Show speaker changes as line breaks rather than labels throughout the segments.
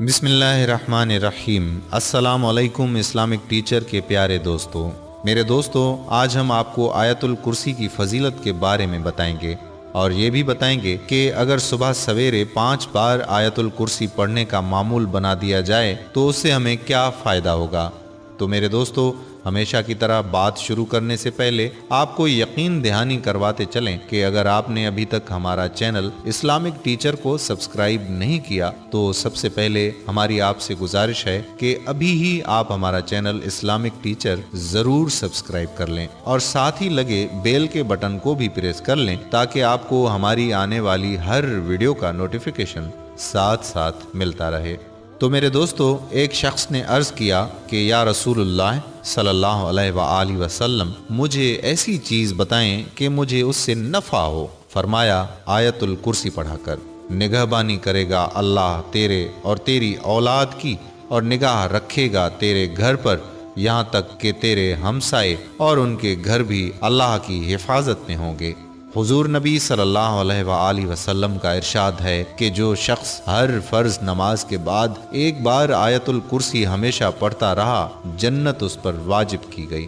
بسم اللہ الرحمن الرحیم۔ السلام علیکم اسلامک ٹیچر کے پیارے دوستو۔ میرے دوستو، آج ہم آپ کو آیت الکرسی کی فضیلت کے بارے میں بتائیں گے اور یہ بھی بتائیں گے کہ اگر صبح سویرے 5 بار آیت الکرسی پڑھنے کا معمول بنا دیا جائے تو اس سے ہمیں کیا فائدہ ہوگا۔ تو میرے دوستو، ہمیشہ کی طرح بات شروع کرنے سے پہلے آپ کو یقین دہانی کرواتے چلیں کہ اگر آپ نے ابھی تک ہمارا چینل اسلامک ٹیچر کو سبسکرائب نہیں کیا تو سب سے پہلے ہماری آپ سے گزارش ہے کہ ابھی ہی آپ ہمارا چینل اسلامک ٹیچر ضرور سبسکرائب کر لیں اور ساتھ ہی لگے بیل کے بٹن کو بھی پریس کر لیں تاکہ آپ کو ہماری آنے والی ہر ویڈیو کا نوٹیفیکیشن ساتھ ساتھ ملتا رہے۔ تو میرے دوستو، ایک شخص نے عرض کیا کہ یا رسول اللہ صلی اللہ علیہ وآلہ وسلم، مجھے ایسی چیز بتائیں کہ مجھے اس سے نفع ہو۔ فرمایا، آیت الکرسی پڑھا کر۔ نگہبانی کرے گا اللہ تیرے اور تیری اولاد کی، اور نگاہ رکھے گا تیرے گھر پر یہاں تک کہ تیرے ہمسائے اور ان کے گھر بھی اللہ کی حفاظت میں ہوں گے۔ حضور نبی صلی اللہ علیہ وآلہ وسلم کا ارشاد ہے کہ جو شخص ہر فرض نماز کے بعد ایک بار آیت الکرسی ہمیشہ پڑھتا رہا، جنت اس پر واجب کی گئی۔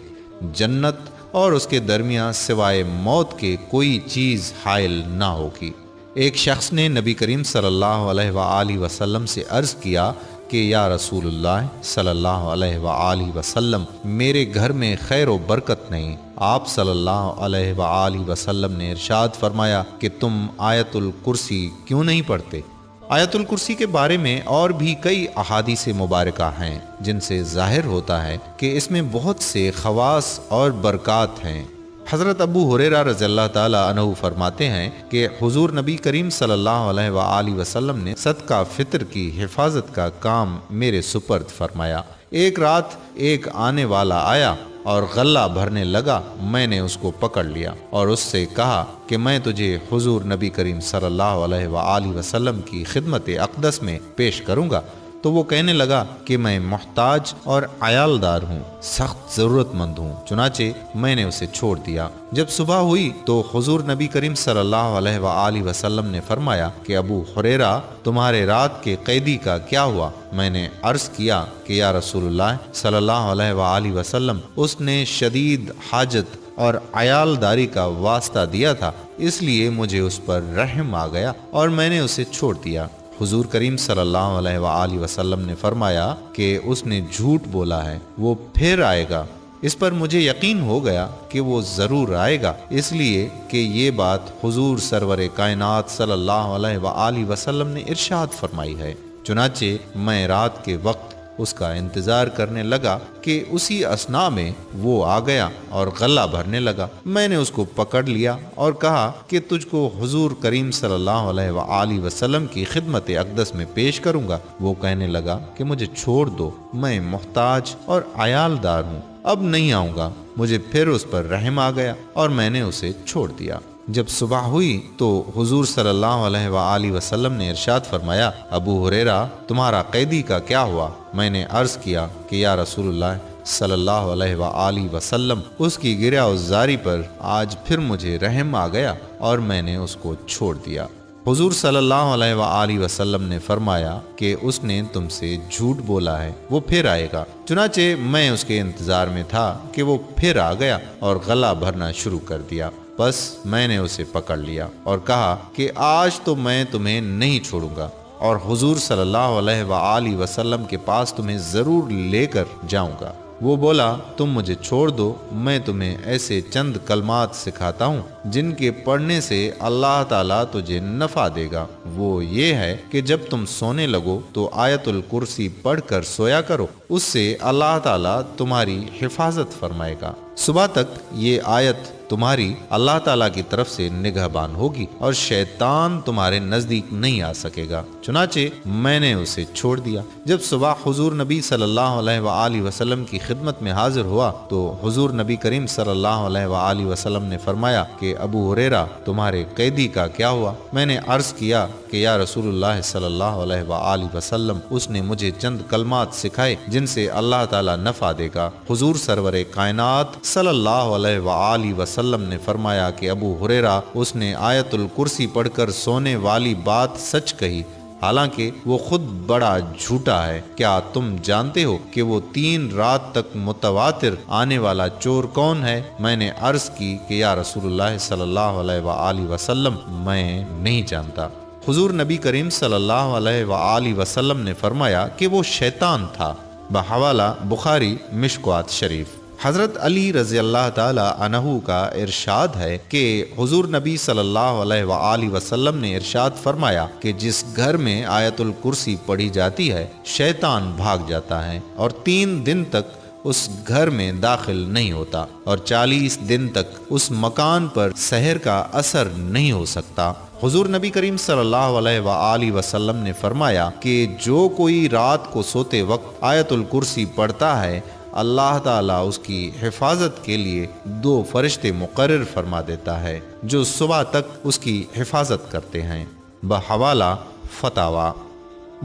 جنت اور اس کے درمیان سوائے موت کے کوئی چیز حائل نہ ہوگی۔ ایک شخص نے نبی کریم صلی اللہ علیہ وآلہ وسلم سے عرض کیا کہ یا رسول اللہ صلی اللہ علیہ وآلہ وسلم، میرے گھر میں خیر و برکت نہیں۔ آپ صلی اللہ علیہ وآلہ وسلم نے ارشاد فرمایا کہ تم آیت الکرسی کیوں نہیں پڑھتے؟ آیت الکرسی کے بارے میں اور بھی کئی احادیث مبارکہ ہیں جن سے ظاہر ہوتا ہے کہ اس میں بہت سے خواص اور برکات ہیں۔ حضرت ابو ہریرہ رضی اللہ تعالی عنہ فرماتے ہیں کہ حضور نبی کریم صلی اللہ علیہ وآلہ وسلم نے صدقہ فطر کی حفاظت کا کام میرے سپرد فرمایا۔ ایک رات ایک آنے والا آیا اور غلہ بھرنے لگا۔ میں نے اس کو پکڑ لیا اور اس سے کہا کہ میں تجھے حضور نبی کریم صلی اللہ علیہ وآلہ وسلم کی خدمت اقدس میں پیش کروں گا۔ تو وہ کہنے لگا کہ میں محتاج اور عیالدار ہوں، سخت ضرورت مند ہوں۔ چنانچہ میں نے اسے چھوڑ دیا۔ جب صبح ہوئی تو حضور نبی کریم صلی اللہ علیہ وآلہ وسلم نے فرمایا کہ ابو ہریرہ، تمہارے رات کے قیدی کا کیا ہوا؟ میں نے عرض کیا کہ یا رسول اللہ صلی اللہ علیہ وآلہ وسلم، اس نے شدید حاجت اور عیالداری کا واسطہ دیا تھا، اس لیے مجھے اس پر رحم آ گیا اور میں نے اسے چھوڑ دیا۔ حضور کریم صلی اللہ علیہ وآلہ وسلم نے فرمایا کہ اس نے جھوٹ بولا ہے، وہ پھر آئے گا۔ اس پر مجھے یقین ہو گیا کہ وہ ضرور آئے گا، اس لیے کہ یہ بات حضور سرور کائنات صلی اللہ علیہ وآلہ وسلم نے ارشاد فرمائی ہے۔ چنانچہ میں رات کے وقت اس کا انتظار کرنے لگا کہ اسی اثناء میں وہ آ گیا اور غلہ بھرنے لگا۔ میں نے اس کو پکڑ لیا اور کہا کہ تجھ کو حضور کریم صلی اللہ علیہ وآلہ وسلم کی خدمت اقدس میں پیش کروں گا۔ وہ کہنے لگا کہ مجھے چھوڑ دو، میں محتاج اور عیالدار ہوں، اب نہیں آؤں گا۔ مجھے پھر اس پر رحم آ گیا اور میں نے اسے چھوڑ دیا۔ جب صبح ہوئی تو حضور صلی اللہ علیہ وآلہ وسلم نے ارشاد فرمایا، ابو ہریرہ، تمہارا قیدی کا کیا ہوا؟ میں نے عرض کیا کہ یا رسول اللہ صلی اللہ علیہ وآلہ وسلم، اس کی گریہزاری پر آج پھر مجھے رحم آ گیا اور میں نے اس کو چھوڑ دیا۔ حضور صلی اللہ علیہ وآلہ وسلم نے فرمایا کہ اس نے تم سے جھوٹ بولا ہے، وہ پھر آئے گا۔ چنانچہ میں اس کے انتظار میں تھا کہ وہ پھر آ گیا اور غلہ بھرنا شروع کر دیا۔ بس میں نے اسے پکڑ لیا اور کہا کہ آج تو میں تمہیں نہیں چھوڑوں گا اور حضور صلی اللہ علیہ وآلہ وسلم کے پاس تمہیں ضرور لے کر جاؤں گا۔ وہ بولا، تم مجھے چھوڑ دو، میں تمہیں ایسے چند کلمات سکھاتا ہوں جن کے پڑھنے سے اللہ تعالیٰ تجھے نفع دے گا۔ وہ یہ ہے کہ جب تم سونے لگو تو آیت الکرسی پڑھ کر سویا کرو، اس سے اللہ تعالیٰ تمہاری حفاظت فرمائے گا۔ صبح تک یہ آیت تمہاری اللہ تعالیٰ کی طرف سے نگہبان ہوگی اور شیطان تمہارے نزدیک نہیں آ سکے گا۔ چنانچہ میں نے اسے چھوڑ دیا۔ جب صبح حضور نبی صلی اللہ علیہ وآلہ وسلم کی خدمت میں حاضر ہوا تو حضور نبی کریم صلی اللہ علیہ وآلہ وسلم نے فرمایا کہ ابو ہریرہ، تمہارے قیدی کا کیا ہوا؟ میں نے عرض کیا کہ یا رسول اللہ صلی اللہ علیہ وآلہ وسلم، اس نے مجھے چند کلمات سکھائے جن سے اللہ تعالیٰ نفع دے گا۔ حضور سرور کائنات صلی اللہ علیہ وآلہ وسلم نے فرمایا کہ ابو ہریرہ، اس نے آیت الکرسی پڑھ کر سونے والی بات سچ کہی۔ حالانکہ وہ خود بڑا جھوٹا ہے۔ کیا تم جانتے ہو کہ وہ 3 رات تک متواتر آنے والا چور کون ہے؟ میں نے عرض کی کہ یا رسول اللہ صلی اللہ علیہ وآلہ وسلم، میں نہیں جانتا۔ حضور نبی کریم صلی اللہ علیہ وآلہ وسلم نے فرمایا کہ وہ شیطان تھا۔ بحوالہ بخاری مشکوات شریف۔ حضرت علی رضی اللہ تعالی عنہ کا ارشاد ہے کہ حضور نبی صلی اللہ علیہ وآلہ وسلم نے ارشاد فرمایا کہ جس گھر میں آیت الکرسی پڑھی جاتی ہے شیطان بھاگ جاتا ہے اور 3 دن تک اس گھر میں داخل نہیں ہوتا اور 40 دن تک اس مکان پر سحر کا اثر نہیں ہو سکتا۔ حضور نبی کریم صلی اللہ علیہ وآلہ وسلم نے فرمایا کہ جو کوئی رات کو سوتے وقت آیت الکرسی پڑھتا ہے اللہ تعالیٰ اس کی حفاظت کے لیے 2 فرشتے مقرر فرما دیتا ہے جو صبح تک اس کی حفاظت کرتے ہیں۔ بحوالہ فتاوی۔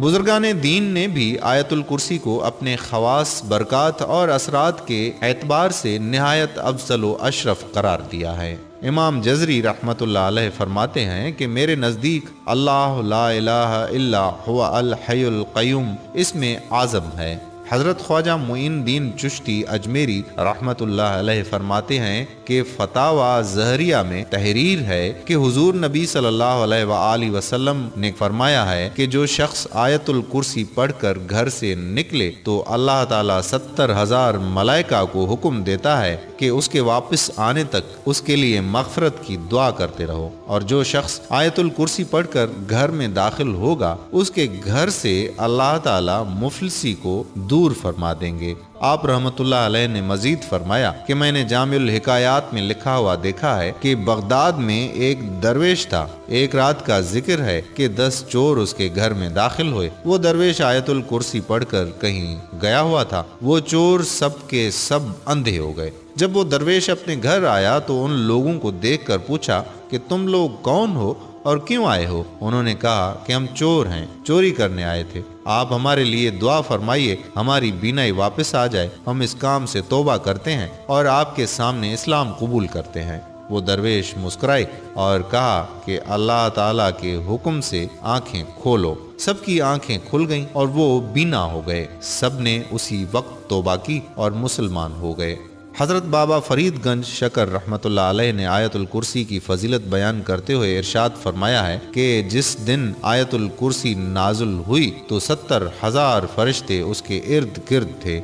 بزرگان دین نے بھی آیت الکرسی کو اپنے خواص، برکات اور اثرات کے اعتبار سے نہایت افضل و اشرف قرار دیا ہے۔ امام جزری رحمۃ اللہ علیہ فرماتے ہیں کہ میرے نزدیک اللہ لا الہ الا هو الحی القیوم اس میں اعظم ہے۔ حضرت خواجہ معین الدین چشتی اجمیری رحمۃ اللہ علیہ فرماتے ہیں کہ فتاوی زہریہ میں تحریر ہے کہ حضور نبی صلی اللہ علیہ وآلہ وسلم نے فرمایا ہے کہ جو شخص آیت الکرسی پڑھ کر گھر سے نکلے تو اللہ تعالیٰ 70,000 ملائکہ کو حکم دیتا ہے کہ اس کے واپس آنے تک اس کے لیے مغفرت کی دعا کرتے رہو، اور جو شخص آیت الکرسی پڑھ کر گھر میں داخل ہوگا اس کے گھر سے اللہ تعالیٰ مفلسی کو دور فرما دیں گے۔ آپ رحمت اللہ علیہ نے مزید فرمایا کہ میں نے جامع الحکایات میں لکھا ہوا دیکھا ہے کہ بغداد میں ایک درویش تھا۔ ایک رات کا ذکر ہے کہ 10 چور اس کے گھر میں داخل ہوئے۔ وہ درویش آیت الکرسی پڑھ کر کہیں گیا ہوا تھا۔ وہ چور سب کے سب اندھے ہو گئے۔ جب وہ درویش اپنے گھر آیا تو ان لوگوں کو دیکھ کر پوچھا کہ تم لوگ کون ہو اور کیوں آئے ہو؟ انہوں نے کہا کہ ہم چور ہیں، چوری کرنے آئے تھے۔ آپ ہمارے لیے دعا فرمائیے ہماری بینائی واپس آ جائے، ہم اس کام سے توبہ کرتے ہیں اور آپ کے سامنے اسلام قبول کرتے ہیں۔ وہ درویش مسکرائے اور کہا کہ اللہ تعالیٰ کے حکم سے آنکھیں کھولو۔ سب کی آنکھیں کھل گئیں اور وہ بینا ہو گئے۔ سب نے اسی وقت توبہ کی اور مسلمان ہو گئے۔ حضرت بابا فرید گنج شکر رحمۃ اللہ علیہ نے آیت الکرسی کی فضیلت بیان کرتے ہوئے ارشاد فرمایا ہے کہ جس دن آیت الکرسی نازل ہوئی تو 70,000 فرشتے اس کے ارد گرد تھے۔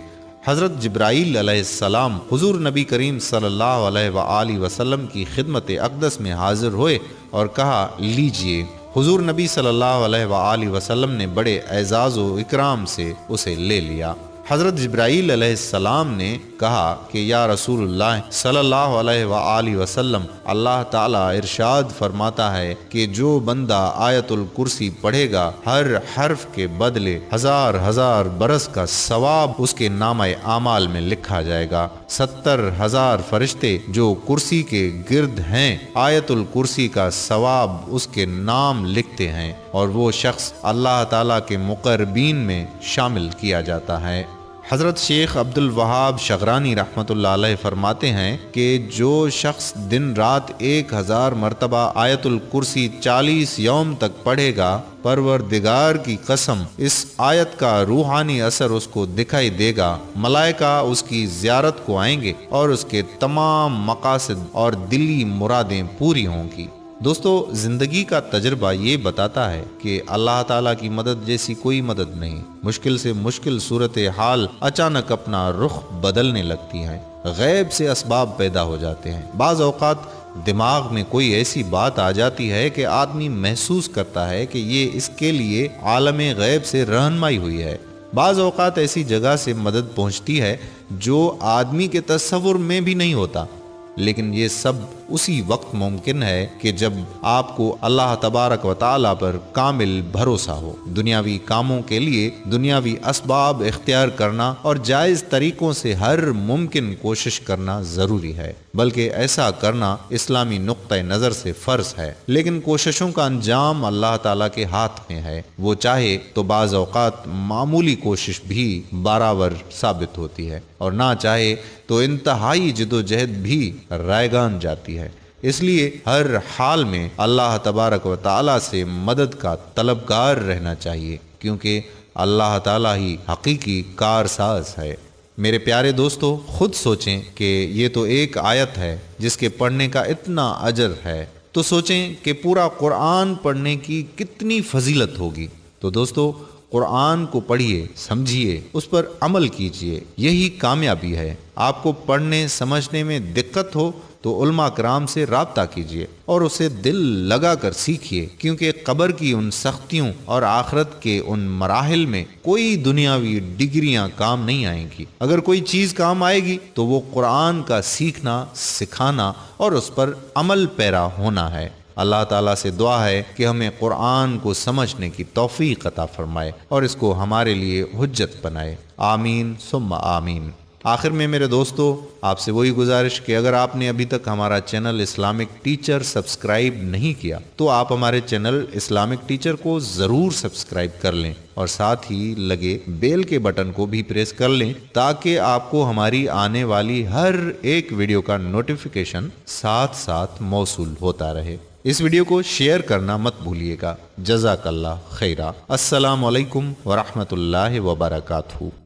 حضرت جبرائیل علیہ السلام حضور نبی کریم صلی اللہ علیہ وآلہ وسلم کی خدمت اقدس میں حاضر ہوئے اور کہا لیجئے۔ حضور نبی صلی اللہ علیہ وآلہ وسلم نے بڑے اعزاز و اکرام سے اسے لے لیا۔ حضرت جبرائیل علیہ السلام نے کہا کہ یا رسول اللہ صلی اللہ علیہ وآلہ وسلم، اللہ تعالیٰ ارشاد فرماتا ہے کہ جو بندہ آیت الکرسی پڑھے گا ہر حرف کے بدلے 1000 برس کا ثواب اس کے نامہ اعمال میں لکھا جائے گا۔ 70,000 فرشتے جو کرسی کے گرد ہیں آیت الکرسی کا ثواب اس کے نام لکھتے ہیں اور وہ شخص اللہ تعالیٰ کے مقربین میں شامل کیا جاتا ہے۔ حضرت شیخ عبد الوہاب شغرانی رحمۃ اللہ علیہ فرماتے ہیں کہ جو شخص دن رات 1000 مرتبہ آیت الکرسی 40 یوم تک پڑھے گا، پروردگار کی قسم اس آیت کا روحانی اثر اس کو دکھائی دے گا۔ ملائکہ اس کی زیارت کو آئیں گے اور اس کے تمام مقاصد اور دلی مرادیں پوری ہوں گی۔ دوستو، زندگی کا تجربہ یہ بتاتا ہے کہ اللہ تعالیٰ کی مدد جیسی کوئی مدد نہیں۔ مشکل سے مشکل صورتحال اچانک اپنا رخ بدلنے لگتی ہیں، غیب سے اسباب پیدا ہو جاتے ہیں۔ بعض اوقات دماغ میں کوئی ایسی بات آ جاتی ہے کہ آدمی محسوس کرتا ہے کہ یہ اس کے لیے عالم غیب سے رہنمائی ہوئی ہے۔ بعض اوقات ایسی جگہ سے مدد پہنچتی ہے جو آدمی کے تصور میں بھی نہیں ہوتا، لیکن یہ سب اسی وقت ممکن ہے کہ جب آپ کو اللہ تبارک و تعالیٰ پر کامل بھروسہ ہو۔ دنیاوی کاموں کے لیے دنیاوی اسباب اختیار کرنا اور جائز طریقوں سے ہر ممکن کوشش کرنا ضروری ہے، بلکہ ایسا کرنا اسلامی نقطہ نظر سے فرض ہے، لیکن کوششوں کا انجام اللہ تعالیٰ کے ہاتھ میں ہے۔ وہ چاہے تو بعض اوقات معمولی کوشش بھی بارآور ثابت ہوتی ہے اور نہ چاہے تو انتہائی جد و جہد بھی رائگان جاتی ہے۔ اس لیے ہر حال میں اللہ تبارک و تعالی سے مدد کا طلبگار رہنا چاہیے، کیونکہ اللہ تعالی ہی حقیقی کارساز ہے۔ میرے پیارے دوستو، خود سوچیں کہ یہ تو ایک آیت ہے جس کے پڑھنے کا اتنا اجر ہے، تو سوچیں کہ پورا قرآن پڑھنے کی کتنی فضیلت ہوگی۔ تو دوستو، قرآن کو پڑھیے، سمجھیے، اس پر عمل کیجیے، یہی کامیابی ہے۔ آپ کو پڑھنے سمجھنے میں دقت ہو تو علماء کرام سے رابطہ کیجیے اور اسے دل لگا کر سیکھیے، کیونکہ قبر کی ان سختیوں اور آخرت کے ان مراحل میں کوئی دنیاوی ڈگریاں کام نہیں آئیں گی۔ اگر کوئی چیز کام آئے گی تو وہ قرآن کا سیکھنا، سکھانا اور اس پر عمل پیرا ہونا ہے۔ اللہ تعالیٰ سے دعا ہے کہ ہمیں قرآن کو سمجھنے کی توفیق عطا فرمائے اور اس کو ہمارے لیے حجت بنائے۔ آمین ثم آمین۔ آخر میں میرے دوستو، آپ سے وہی گزارش کہ اگر آپ نے ابھی تک ہمارا چینل اسلامک ٹیچر سبسکرائب نہیں کیا تو آپ ہمارے چینل اسلامک ٹیچر کو ضرور سبسکرائب کر لیں اور ساتھ ہی لگے بیل کے بٹن کو بھی پریس کر لیں تاکہ آپ کو ہماری آنے والی ہر ایک ویڈیو کا نوٹیفیکیشن ساتھ ساتھ موصول ہوتا رہے۔ اس ویڈیو کو شیئر کرنا مت بھولیے گا۔ جزاک اللہ خیرہ۔ السلام علیکم ورحمۃ اللہ وبرکاتہ۔